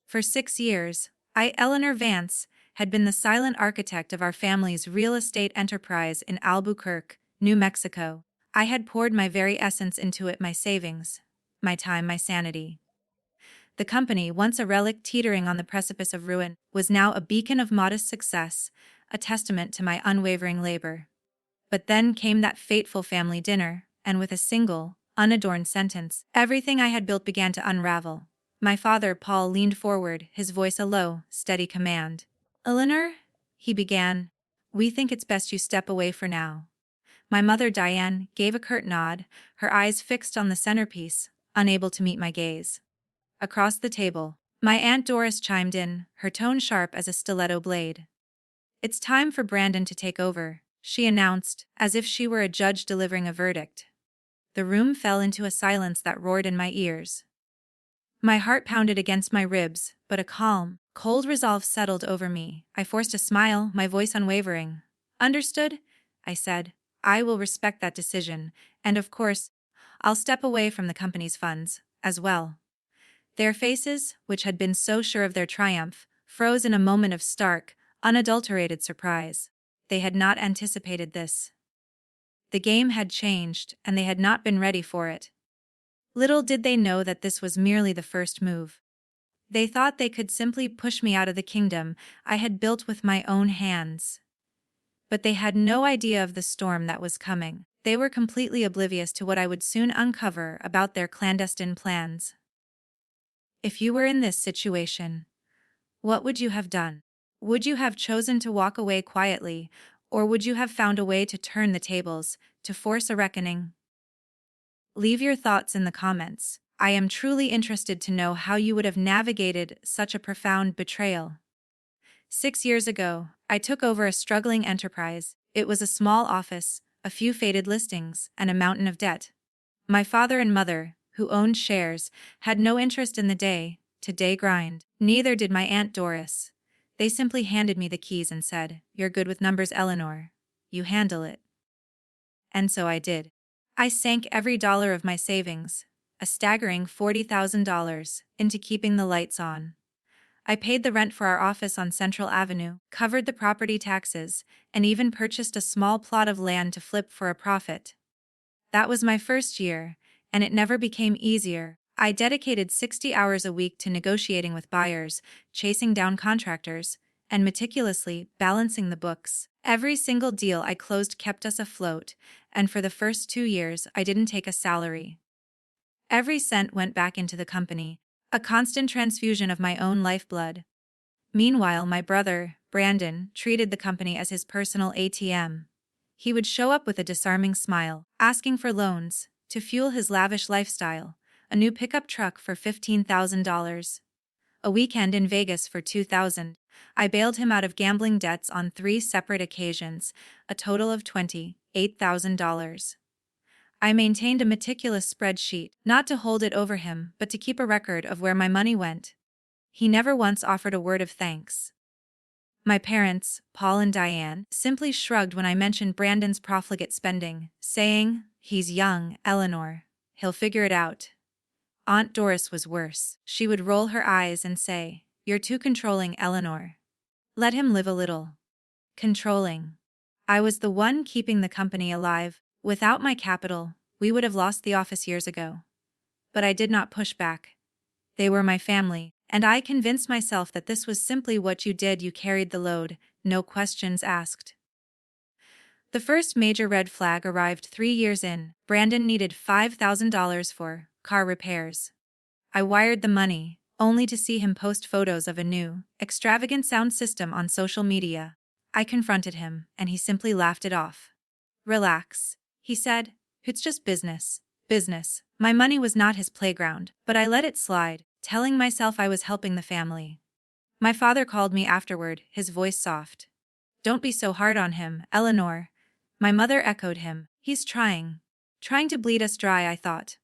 For 6 years, I, Eleanor Vance, had been the silent architect of our family's real estate enterprise in Albuquerque, New Mexico. I had poured my very essence into it, my savings, my time, my sanity. The company, once a relic teetering on the precipice of ruin, was now a beacon of modest success, a testament to my unwavering labor. But then came that fateful family dinner, and with a single, unadorned sentence, everything I had built began to unravel. My father, Paul, leaned forward, his voice a low, steady command. "Eleanor," he began, "we think it's best you step away for now." My mother, Diane, gave a curt nod, her eyes fixed on the centerpiece, unable to meet my gaze. Across the table, my Aunt Doris chimed in, her tone sharp as a stiletto blade. "It's time for Brandon to take over," she announced, as if she were a judge delivering a verdict. The room fell into a silence that roared in my ears. My heart pounded against my ribs, but a calm, cold resolve settled over me. I forced a smile, my voice unwavering. "Understood," I said. "I will respect that decision, and of course, I'll step away from the company's funds, as well." Their faces, which had been so sure of their triumph, froze in a moment of stark, unadulterated surprise. They had not anticipated this. The game had changed, and they had not been ready for it. Little did they know that this was merely the first move. They thought they could simply push me out of the kingdom I had built with my own hands. But they had no idea of the storm that was coming. They were completely oblivious to what I would soon uncover about their clandestine plans. If you were in this situation, what would you have done? Would you have chosen to walk away quietly, or would you have found a way to turn the tables, to force a reckoning? Leave your thoughts in the comments. I am truly interested to know how you would have navigated such a profound betrayal. 6 years ago, I took over a struggling enterprise. It was a small office, a few faded listings, and a mountain of debt. My father and mother, who owned shares, had no interest in the day-to-day grind. Neither did my Aunt Doris. They simply handed me the keys and said, "You're good with numbers, Eleanor. You handle it." And so I did. I sank every dollar of my savings, a staggering $40,000, into keeping the lights on. I paid the rent for our office on Central Avenue, covered the property taxes, and even purchased a small plot of land to flip for a profit. That was my first year, and it never became easier. I dedicated 60 hours a week to negotiating with buyers, chasing down contractors, and meticulously balancing the books. Every single deal I closed kept us afloat, and for the first 2 years I didn't take a salary. Every cent went back into the company, a constant transfusion of my own lifeblood. Meanwhile, my brother, Brandon, treated the company as his personal ATM. He would show up with a disarming smile, asking for loans, to fuel his lavish lifestyle, a new pickup truck for $15,000. A weekend in Vegas for $2,000. I bailed him out of gambling debts on 3 separate occasions, a total of $28,000. I maintained a meticulous spreadsheet, not to hold it over him, but to keep a record of where my money went. He never once offered a word of thanks. My parents, Paul and Diane, simply shrugged when I mentioned Brandon's profligate spending, saying, "He's young, Eleanor. He'll figure it out." Aunt Doris was worse. She would roll her eyes and say, "You're too controlling, Eleanor. Let him live a little." Controlling. I was the one keeping the company alive. Without my capital, we would have lost the office years ago. But I did not push back. They were my family, and I convinced myself that this was simply what you did. You carried the load, no questions asked. The first major red flag arrived 3 years in. Brandon needed $5,000 for car repairs. I wired the money, only to see him post photos of a new, extravagant sound system on social media. I confronted him, and he simply laughed it off. "Relax," he said. "It's just business. Business." My money was not his playground, but I let it slide, telling myself I was helping the family. My father called me afterward, his voice soft. "Don't be so hard on him, Eleanor." My mother echoed him. "He's trying to bleed us dry," I thought.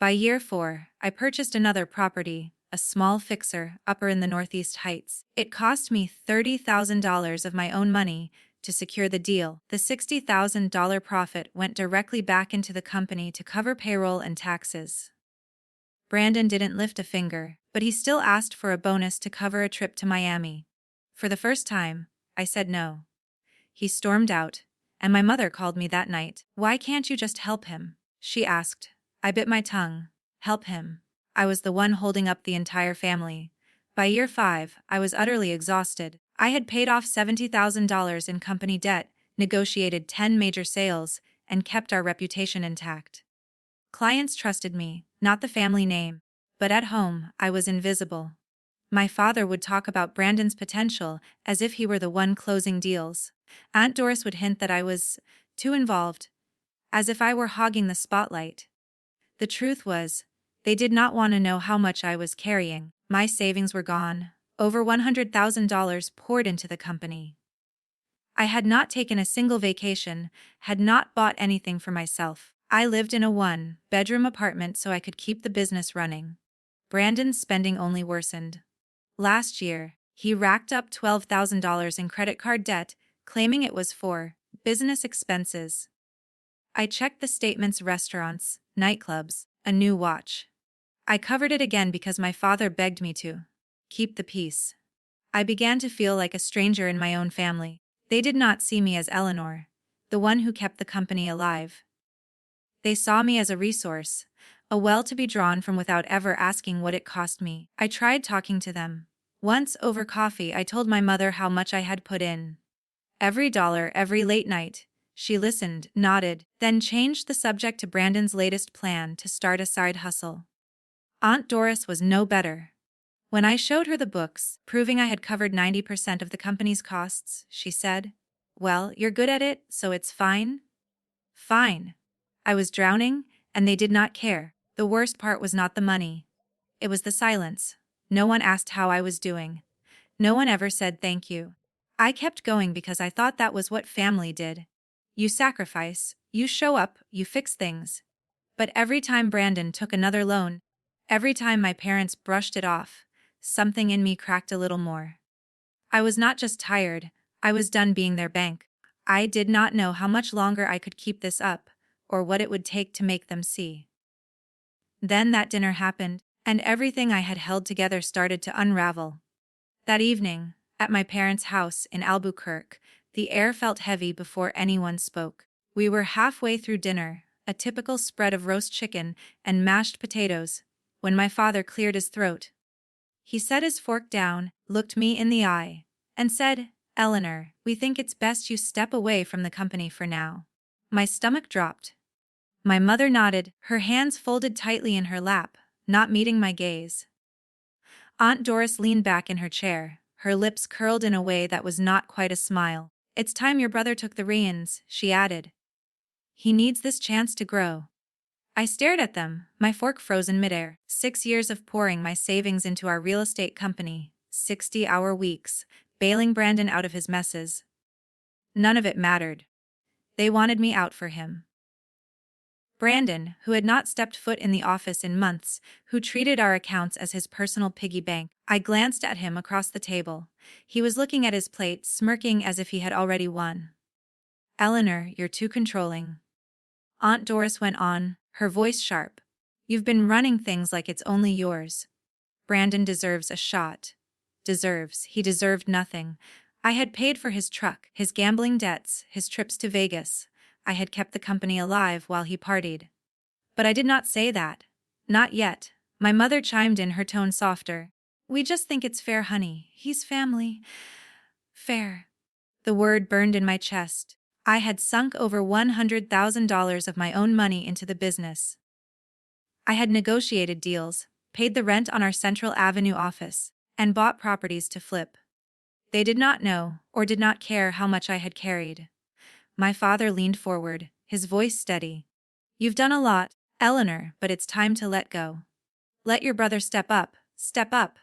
By year 4, I purchased another property, a small fixer, upper in the Northeast Heights. It cost me $30,000 of my own money to secure the deal. The $60,000 profit went directly back into the company to cover payroll and taxes. Brandon didn't lift a finger, but he still asked for a bonus to cover a trip to Miami. For the first time, I said no. He stormed out, and my mother called me that night. "Why can't you just help him?" she asked. I bit my tongue. Help him. I was the one holding up the entire family. By year 5, I was utterly exhausted. I had paid off $70,000 in company debt, negotiated 10 major sales, and kept our reputation intact. Clients trusted me, not the family name. But at home, I was invisible. My father would talk about Brandon's potential as if he were the one closing deals. Aunt Doris would hint that I was too involved, as if I were hogging the spotlight. The truth was, they did not want to know how much I was carrying. My savings were gone. Over $100,000 poured into the company. I had not taken a single vacation, had not bought anything for myself. I lived in a one-bedroom apartment so I could keep the business running. Brandon's spending only worsened. Last year, he racked up $12,000 in credit card debt, claiming it was for business expenses. I checked the statements: restaurants, nightclubs, a new watch. I covered it again because my father begged me to. Keep the peace. I began to feel like a stranger in my own family. They did not see me as Eleanor, the one who kept the company alive. They saw me as a resource, a well to be drawn from without ever asking what it cost me. I tried talking to them. Once, over coffee, I told my mother how much I had put in. Every dollar, every late night. She listened, nodded, then changed the subject to Brandon's latest plan to start a side hustle. Aunt Doris was no better. When I showed her the books, proving I had covered 90% of the company's costs, she said, "Well, you're good at it, so it's fine." Fine. I was drowning, and they did not care. The worst part was not the money. It was the silence. No one asked how I was doing. No one ever said thank you. I kept going because I thought that was what family did. You sacrifice, you show up, you fix things. But every time Brandon took another loan, every time my parents brushed it off, something in me cracked a little more. I was not just tired, I was done being their bank. I did not know how much longer I could keep this up, or what it would take to make them see. Then that dinner happened, and everything I had held together started to unravel. That evening, at my parents' house in Albuquerque, the air felt heavy before anyone spoke. We were halfway through dinner, a typical spread of roast chicken and mashed potatoes, when my father cleared his throat. He set his fork down, looked me in the eye, and said, "Eleanor, we think it's best you step away from the company for now." My stomach dropped. My mother nodded, her hands folded tightly in her lap, not meeting my gaze. Aunt Doris leaned back in her chair, her lips curled in a way that was not quite a smile. "It's time your brother took the reins," she added. "He needs this chance to grow." I stared at them, my fork frozen midair. 6 years of pouring my savings into our real estate company, 60-hour weeks, bailing Brandon out of his messes. None of it mattered. They wanted me out for him. Brandon, who had not stepped foot in the office in months, who treated our accounts as his personal piggy bank. I glanced at him across the table. He was looking at his plate, smirking as if he had already won. "Eleanor, you're too controlling." Aunt Doris went on, her voice sharp. "You've been running things like it's only yours. Brandon deserves a shot." He deserved nothing. I had paid for his truck, his gambling debts, his trips to Vegas. I had kept the company alive while he partied. But I did not say that. Not yet. My mother chimed in, her tone softer. "We just think it's fair, honey. He's family. Fair." The word burned in my chest. I had sunk over $100,000 of my own money into the business. I had negotiated deals, paid the rent on our Central Avenue office, and bought properties to flip. They did not know, or did not care how much I had carried. My father leaned forward, his voice steady. "You've done a lot, Eleanor, but it's time to let go. Let your brother step up, step up."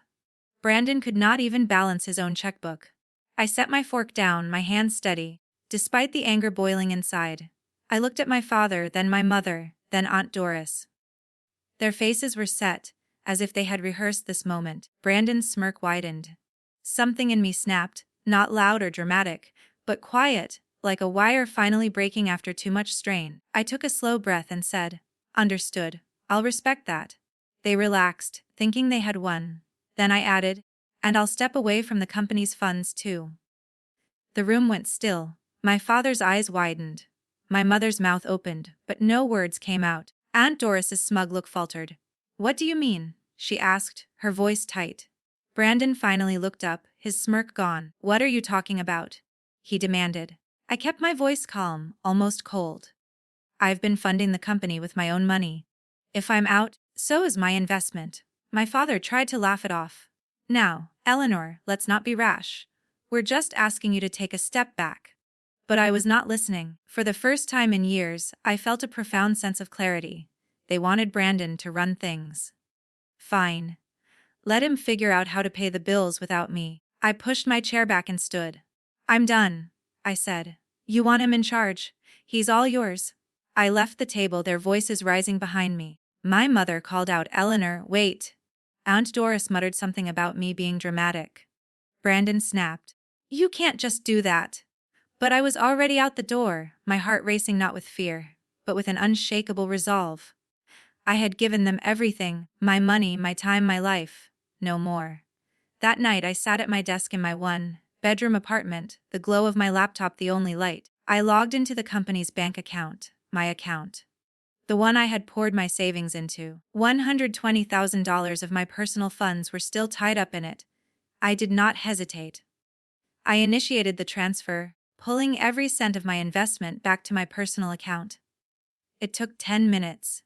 Brandon could not even balance his own checkbook. I set my fork down, my hands steady, despite the anger boiling inside. I looked at my father, then my mother, then Aunt Doris. Their faces were set, as if they had rehearsed this moment. Brandon's smirk widened. Something in me snapped, not loud or dramatic, but quiet, like a wire finally breaking after too much strain. I took a slow breath and said, "Understood. I'll respect that." They relaxed, thinking they had won. Then I added, and I'll step away from the company's funds too. The room went still. My father's eyes widened. My mother's mouth opened, but no words came out. Aunt Doris's smug look faltered. What do you mean? She asked, her voice tight. Brandon finally looked up, his smirk gone. What are you talking about? He demanded. I kept my voice calm, almost cold. I've been funding the company with my own money. If I'm out, so is my investment. My father tried to laugh it off. Now, Eleanor, let's not be rash. We're just asking you to take a step back. But I was not listening. For the first time in years, I felt a profound sense of clarity. They wanted Brandon to run things. Fine. Let him figure out how to pay the bills without me. I pushed my chair back and stood. I'm done, I said. You want him in charge? He's all yours. I left the table, their voices rising behind me. My mother called out, Eleanor, wait. Aunt Doris muttered something about me being dramatic. Brandon snapped. You can't just do that. But I was already out the door, my heart racing not with fear, but with an unshakable resolve. I had given them everything, my money, my time, my life. No more. That night I sat at my desk in my one-bedroom apartment, the glow of my laptop the only light. I logged into the company's bank account, my account. The one I had poured my savings into. $120,000 of my personal funds were still tied up in it. I did not hesitate. I initiated the transfer, pulling every cent of my investment back to my personal account. It took 10 minutes.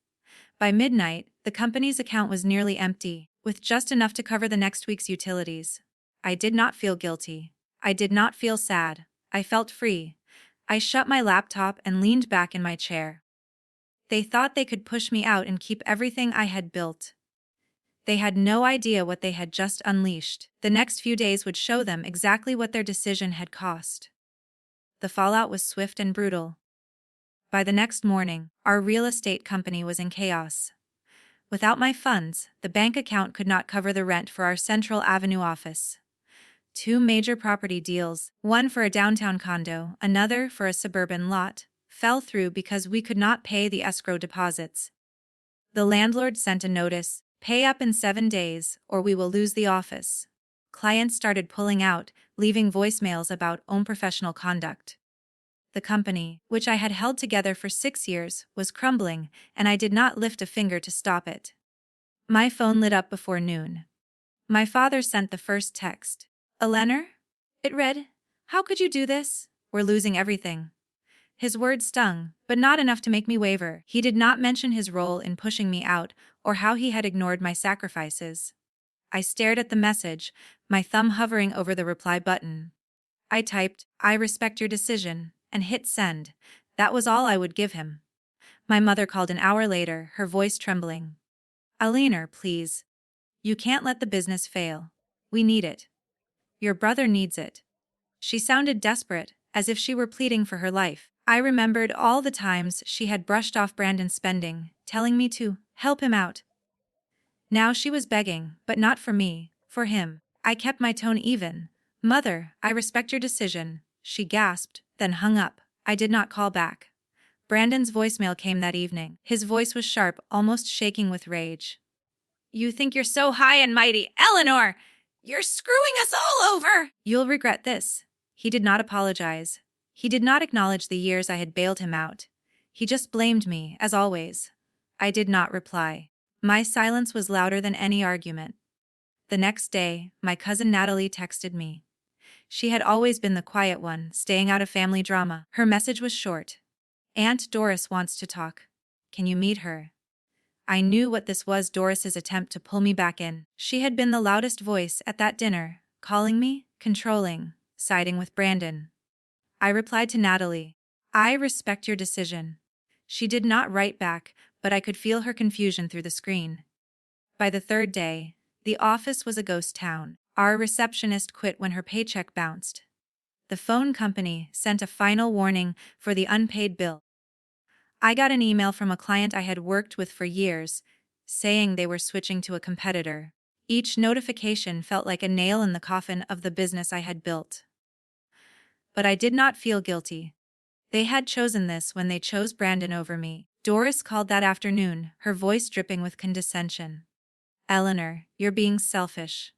By midnight, the company's account was nearly empty, with just enough to cover the next week's utilities. I did not feel guilty. I did not feel sad. I felt free. I shut my laptop and leaned back in my chair. They thought they could push me out and keep everything I had built. They had no idea what they had just unleashed. The next few days would show them exactly what their decision had cost. The fallout was swift and brutal. By the next morning, our real estate company was in chaos. Without my funds, the bank account could not cover the rent for our Central Avenue office. 2 major property deals, one for a downtown condo, another for a suburban lot, fell through because we could not pay the escrow deposits. The landlord sent a notice, pay up in 7 days or we will lose the office. Clients started pulling out, leaving voicemails about unprofessional conduct. The company, which I had held together for 6 years, was crumbling, and I did not lift a finger to stop it. My phone lit up before noon. My father sent the first text. Eleanor? It read, how could you do this? We're losing everything. His words stung, but not enough to make me waver. He did not mention his role in pushing me out, or how he had ignored my sacrifices. I stared at the message, my thumb hovering over the reply button. I typed, I respect your decision, and hit send. That was all I would give him. My mother called an hour later, her voice trembling. Eleanor, please. You can't let the business fail. We need it. Your brother needs it. She sounded desperate, as if she were pleading for her life. I remembered all the times she had brushed off Brandon's spending, telling me to help him out. Now she was begging, but not for me, for him. I kept my tone even. Mother, I respect your decision, she gasped, then hung up. I did not call back. Brandon's voicemail came that evening. His voice was sharp, almost shaking with rage. You think you're so high and mighty, Eleanor! You're screwing us all over! You'll regret this. He did not apologize. He did not acknowledge the years I had bailed him out. He just blamed me, as always. I did not reply. My silence was louder than any argument. The next day, my cousin Natalie texted me. She had always been the quiet one, staying out of family drama. Her message was short. Aunt Doris wants to talk. Can you meet her? I knew what this was, Doris's attempt to pull me back in. She had been the loudest voice at that dinner, calling me, controlling, siding with Brandon. I replied to Natalie, I respect your decision. She did not write back, but I could feel her confusion through the screen. By the third day, the office was a ghost town. Our receptionist quit when her paycheck bounced. The phone company sent a final warning for the unpaid bill. I got an email from a client I had worked with for years, saying they were switching to a competitor. Each notification felt like a nail in the coffin of the business I had built. But I did not feel guilty. They had chosen this when they chose Brandon over me. Doris called that afternoon, her voice dripping with condescension. Eleanor, you're being selfish.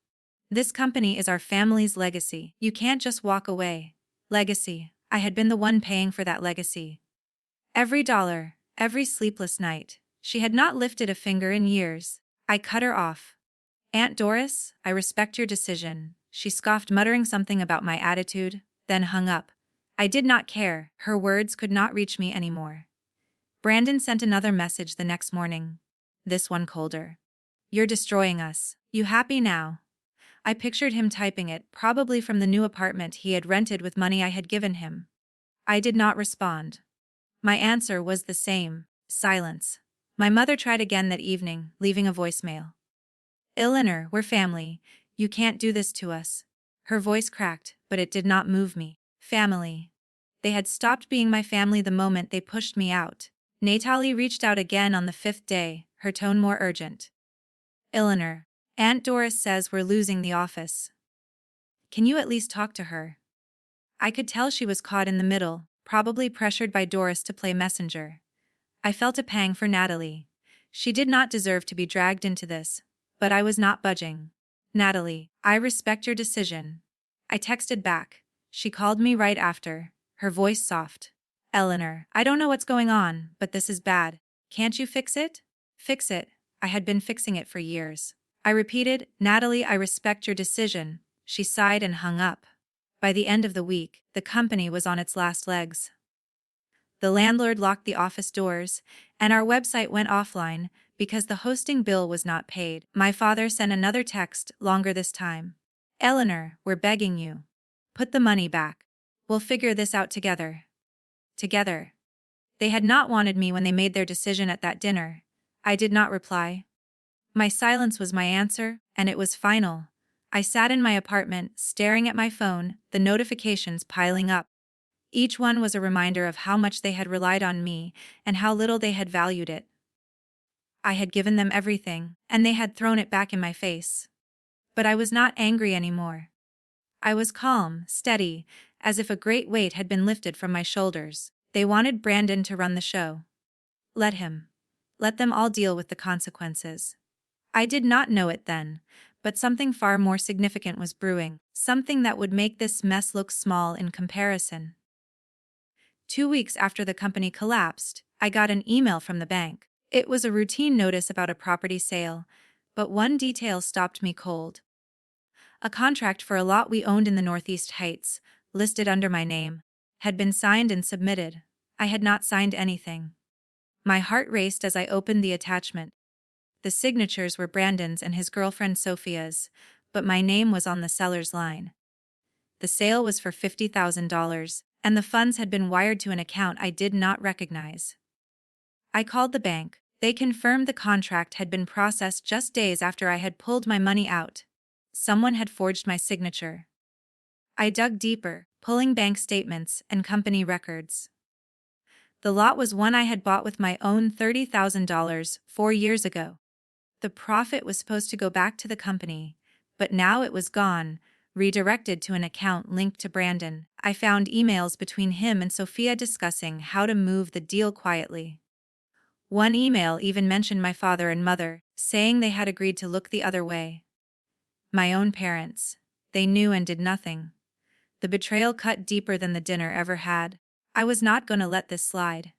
This company is our family's legacy. You can't just walk away. Legacy. I had been the one paying for that legacy. Every dollar, every sleepless night. She had not lifted a finger in years. I cut her off. Aunt Doris, I respect your decision. She scoffed, muttering something about my attitude, then hung up. I did not care. Her words could not reach me anymore. Brandon sent another message the next morning. This one colder. You're destroying us. You happy now? I pictured him typing it, probably from the new apartment he had rented with money I had given him. I did not respond. My answer was the same, silence. My mother tried again that evening, leaving a voicemail. Eleanor, we're family. You can't do this to us. Her voice cracked, but it did not move me. Family. They had stopped being my family the moment they pushed me out. Natalie reached out again on the 5th day, her tone more urgent. Eleanor, Aunt Doris says we're losing the office. Can you at least talk to her? I could tell she was caught in the middle, probably pressured by Doris to play messenger. I felt a pang for Natalie. She did not deserve to be dragged into this, but I was not budging. Natalie, I respect your decision. I texted back. She called me right after, her voice soft. Eleanor, I don't know what's going on, but this is bad. Can't you fix it? Fix it. I had been fixing it for years. I repeated, Natalie, I respect your decision. She sighed and hung up. By the end of the week, the company was on its last legs. The landlord locked the office doors, and our website went offline because the hosting bill was not paid. My father sent another text, longer this time. Eleanor, we're begging you. Put the money back. We'll figure this out together. Together. They had not wanted me when they made their decision at that dinner. I did not reply. My silence was my answer, and it was final. I sat in my apartment, staring at my phone, the notifications piling up. Each one was a reminder of how much they had relied on me and how little they had valued it. I had given them everything, and they had thrown it back in my face. But I was not angry anymore. I was calm, steady, as if a great weight had been lifted from my shoulders. They wanted Brandon to run the show. Let him. Let them all deal with the consequences. I did not know it then, but something far more significant was brewing, something that would make this mess look small in comparison. 2 weeks after the company collapsed, I got an email from the bank. It was a routine notice about a property sale, but one detail stopped me cold. A contract for a lot we owned in the Northeast Heights, listed under my name, had been signed and submitted. I had not signed anything. My heart raced as I opened the attachment. The signatures were Brandon's and his girlfriend Sophia's, but my name was on the seller's line. The sale was for $50,000, and the funds had been wired to an account I did not recognize. I called the bank. They confirmed the contract had been processed just days after I had pulled my money out. Someone had forged my signature. I dug deeper, pulling bank statements and company records. The lot was one I had bought with my own $30,000 4 years ago. The profit was supposed to go back to the company, but now it was gone, redirected to an account linked to Brandon. I found emails between him and Sophia discussing how to move the deal quietly. One email even mentioned my father and mother, saying they had agreed to look the other way. My own parents. They knew and did nothing. The betrayal cut deeper than the dinner ever had. I was not going to let this slide.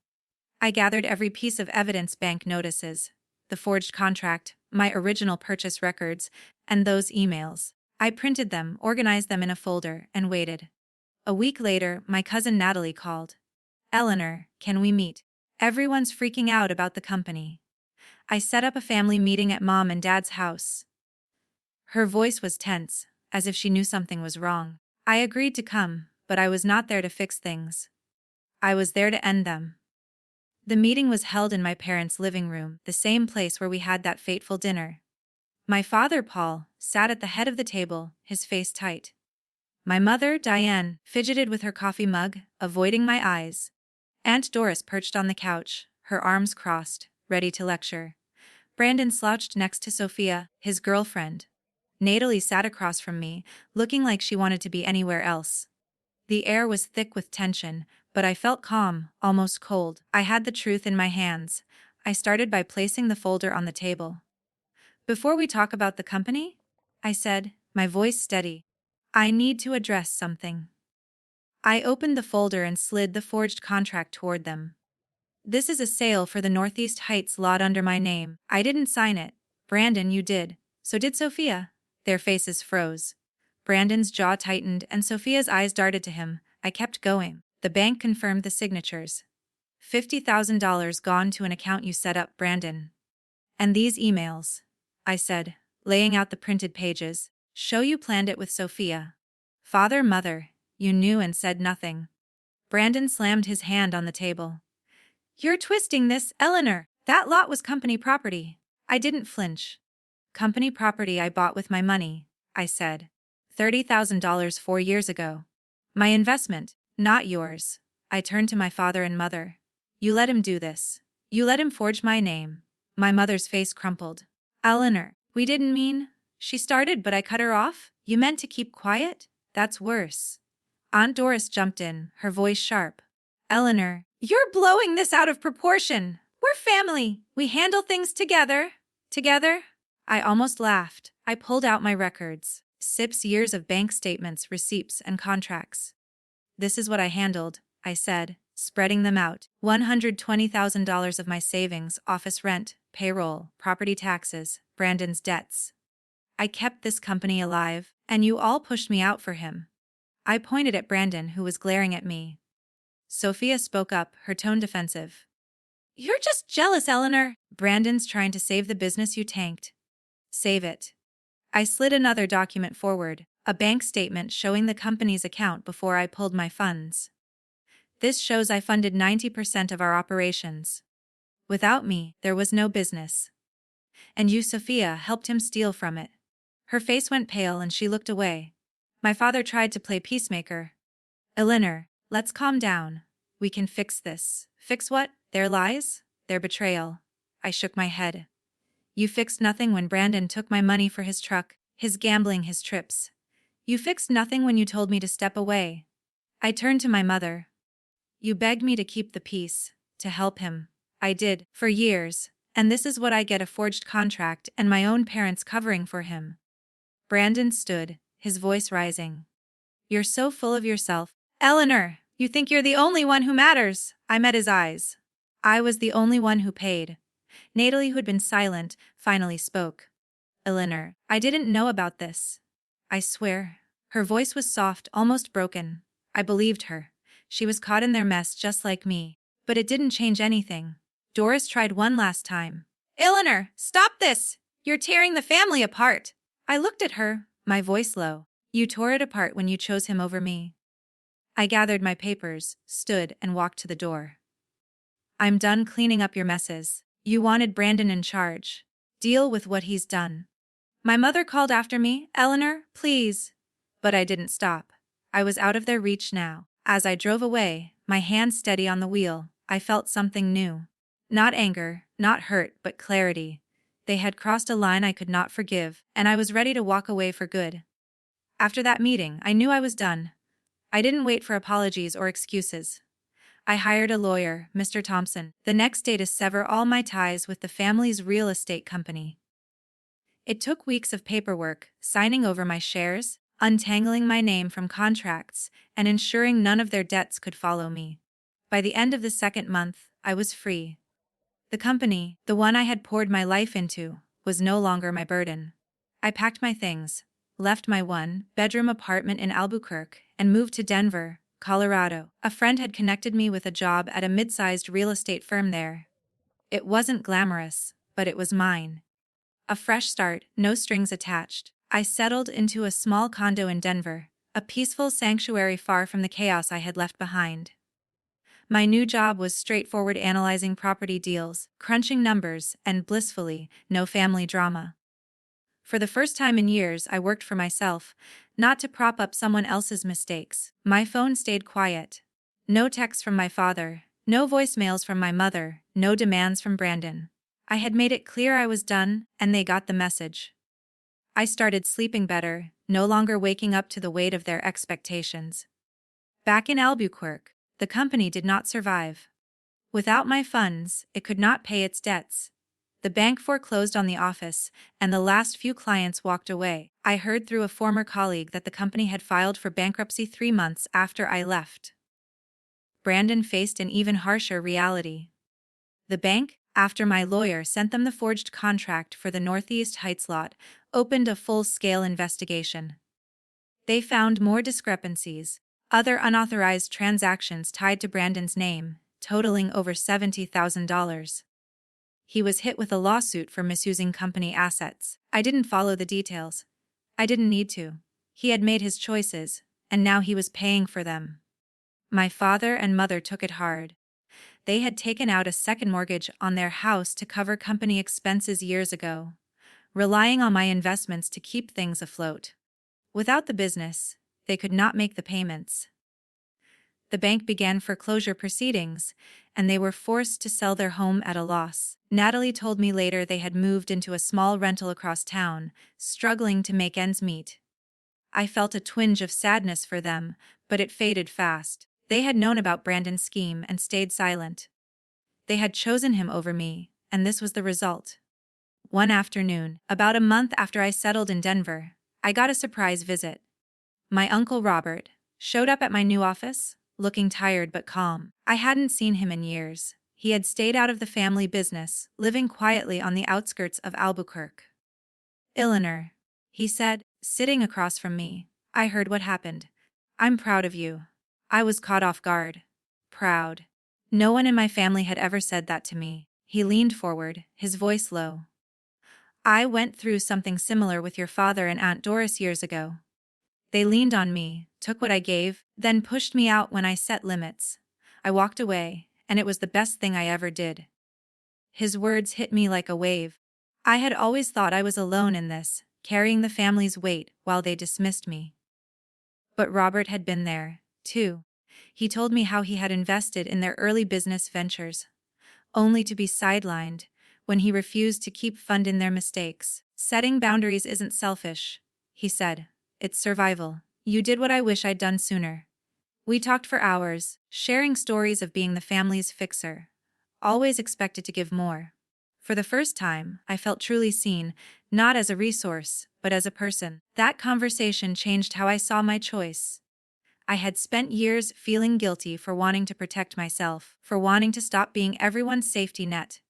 I gathered every piece of evidence: bank notices, the forged contract, my original purchase records, and those emails. I printed them, organized them in a folder, and waited. A week later, my cousin Natalie called. Eleanor, can we meet? Everyone's freaking out about the company. I set up a family meeting at Mom and Dad's house. Her voice was tense, as if she knew something was wrong. I agreed to come, but I was not there to fix things. I was there to end them. The meeting was held in my parents' living room, the same place where we had that fateful dinner. My father, Paul, sat at the head of the table, his face tight. My mother, Diane, fidgeted with her coffee mug, avoiding my eyes. Aunt Doris perched on the couch, her arms crossed, ready to lecture. Brandon slouched next to Sophia, his girlfriend. Natalie sat across from me, looking like she wanted to be anywhere else. The air was thick with tension, but I felt calm, almost cold. I had the truth in my hands. I started by placing the folder on the table. Before we talk about the company? I said, my voice steady. I need to address something. I opened the folder and slid the forged contract toward them. This is a sale for the Northeast Heights lot under my name. I didn't sign it. Brandon, you did. So did Sophia. Their faces froze. Brandon's jaw tightened and Sophia's eyes darted to him. I kept going. The bank confirmed the signatures. $50,000 gone to an account you set up, Brandon. And these emails, I said, laying out the printed pages, show you planned it with Sophia. Father, mother, you knew and said nothing. Brandon slammed his hand on the table. You're twisting this, Eleanor. That lot was company property. I didn't flinch. Company property I bought with my money, I said. $30,000 4 years ago. My investment, not yours. I turned to my father and mother. You let him do this. You let him forge my name. My mother's face crumpled. Eleanor, we didn't mean. She started, but I cut her off. You meant to keep quiet? That's worse. Aunt Doris jumped in, her voice sharp. Eleanor, you're blowing this out of proportion. We're family. We handle things together. Together? I almost laughed. I pulled out my records. 6 years of bank statements, receipts, and contracts. This is what I handled, I said, spreading them out. $120,000 of my savings, office rent, payroll, property taxes, Brandon's debts. I kept this company alive, and you all pushed me out for him. I pointed at Brandon, who was glaring at me. Sophia spoke up, her tone defensive. You're just jealous, Eleanor. Brandon's trying to save the business you tanked. Save it. I slid another document forward, a bank statement showing the company's account before I pulled my funds. This shows I funded 90% of our operations. Without me, there was no business. And you, Sophia, helped him steal from it. Her face went pale and she looked away. My father tried to play peacemaker. Eleanor, let's calm down. We can fix this. Fix what? Their lies? Their betrayal. I shook my head. You fixed nothing when Brandon took my money for his truck, his gambling, his trips. You fixed nothing when you told me to step away. I turned to my mother. You begged me to keep the peace, to help him. I did, for years, and this is what I get: a forged contract and my own parents covering for him. Brandon stood, his voice rising. You're so full of yourself. Eleanor, you think you're the only one who matters. I met his eyes. I was the only one who paid. Natalie, who had been silent, finally spoke. Eleanor, I didn't know about this. I swear. Her voice was soft, almost broken. I believed her. She was caught in their mess just like me. But it didn't change anything. Doris tried one last time. Eleanor, stop this! You're tearing the family apart. I looked at her, my voice low. You tore it apart when you chose him over me. I gathered my papers, stood, and walked to the door. I'm done cleaning up your messes. You wanted Brandon in charge. Deal with what he's done. My mother called after me, Eleanor, please. But I didn't stop. I was out of their reach now. As I drove away, my hand steady on the wheel, I felt something new. Not anger, not hurt, but clarity. They had crossed a line I could not forgive, and I was ready to walk away for good. After that meeting, I knew I was done. I didn't wait for apologies or excuses. I hired a lawyer, Mr. Thompson, the next day to sever all my ties with the family's real estate company. It took weeks of paperwork, signing over my shares, untangling my name from contracts, and ensuring none of their debts could follow me. By the end of the second month, I was free. The company, the one I had poured my life into, was no longer my burden. I packed my things, left my one-bedroom apartment in Albuquerque, and moved to Denver, Colorado. A friend had connected me with a job at a mid-sized real estate firm there. It wasn't glamorous, but it was mine. A fresh start, no strings attached. I settled into a small condo in Denver, a peaceful sanctuary far from the chaos I had left behind. My new job was straightforward: analyzing property deals, crunching numbers, and blissfully, no family drama. For the first time in years, I worked for myself, not to prop up someone else's mistakes. My phone stayed quiet. No texts from my father, no voicemails from my mother, no demands from Brandon. I had made it clear I was done, and they got the message. I started sleeping better, no longer waking up to the weight of their expectations. Back in Albuquerque, the company did not survive. Without my funds, it could not pay its debts. The bank foreclosed on the office, and the last few clients walked away. I heard through a former colleague that the company had filed for bankruptcy 3 months after I left. Brandon faced an even harsher reality. The bank, after my lawyer sent them the forged contract for the Northeast Heights lot, opened a full-scale investigation. They found more discrepancies, other unauthorized transactions tied to Brandon's name, totaling over $70,000. He was hit with a lawsuit for misusing company assets. I didn't follow the details. I didn't need to. He had made his choices, and now he was paying for them. My father and mother took it hard. They had taken out a second mortgage on their house to cover company expenses years ago, relying on my investments to keep things afloat. Without the business, they could not make the payments. The bank began foreclosure proceedings, and they were forced to sell their home at a loss. Natalie told me later they had moved into a small rental across town, struggling to make ends meet. I felt a twinge of sadness for them, but it faded fast. They had known about Brandon's scheme and stayed silent. They had chosen him over me, and this was the result. One afternoon, about a month after I settled in Denver, I got a surprise visit. My uncle Robert showed up at my new office, looking tired but calm. I hadn't seen him in years. He had stayed out of the family business, living quietly on the outskirts of Albuquerque. "Eleanor," he said, sitting across from me, "I heard what happened. I'm proud of you." I was caught off guard. Proud. No one in my family had ever said that to me. He leaned forward, his voice low. "I went through something similar with your father and Aunt Doris years ago. They leaned on me, took what I gave, then pushed me out when I set limits. I walked away, and it was the best thing I ever did." His words hit me like a wave. I had always thought I was alone in this, carrying the family's weight while they dismissed me. But Robert had been there, too. He told me how he had invested in their early business ventures, only to be sidelined when he refused to keep funding their mistakes. "Setting boundaries isn't selfish," he said. "It's survival. You did what I wish I'd done sooner." We talked for hours, sharing stories of being the family's fixer, always expected to give more. For the first time, I felt truly seen, not as a resource, but as a person. That conversation changed how I saw my choice. I had spent years feeling guilty for wanting to protect myself, for wanting to stop being everyone's safety net.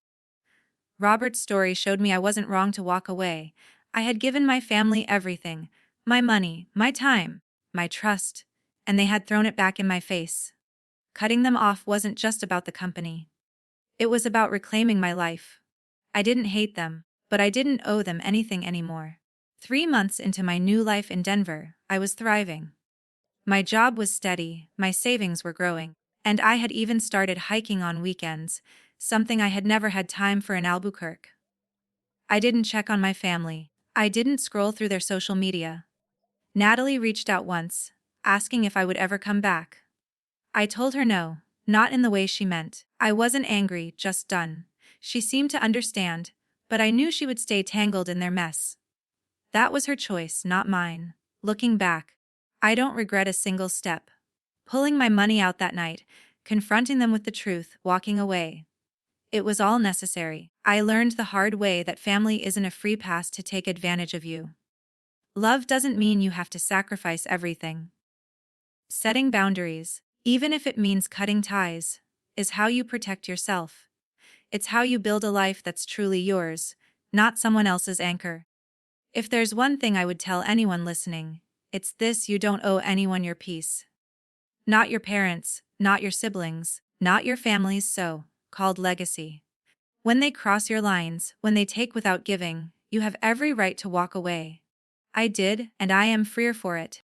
Robert's story showed me I wasn't wrong to walk away. I had given my family everything, my money, my time, my trust, and they had thrown it back in my face. Cutting them off wasn't just about the company. It was about reclaiming my life. I didn't hate them, but I didn't owe them anything anymore. 3 months into my new life in Denver, I was thriving. My job was steady, my savings were growing, and I had even started hiking on weekends, something I had never had time for in Albuquerque. I didn't check on my family. I didn't scroll through their social media. Natalie reached out once, asking if I would ever come back. I told her no, not in the way she meant. I wasn't angry, just done. She seemed to understand, but I knew she would stay tangled in their mess. That was her choice, not mine. Looking back, I don't regret a single step. Pulling my money out that night, confronting them with the truth, walking away. It was all necessary. I learned the hard way that family isn't a free pass to take advantage of you. Love doesn't mean you have to sacrifice everything. Setting boundaries, even if it means cutting ties, is how you protect yourself. It's how you build a life that's truly yours, not someone else's anchor. If there's one thing I would tell anyone listening, it's this: you don't owe anyone your peace. Not your parents, not your siblings, not your family's so-called legacy. When they cross your lines, when they take without giving, you have every right to walk away. I did, and I am freer for it.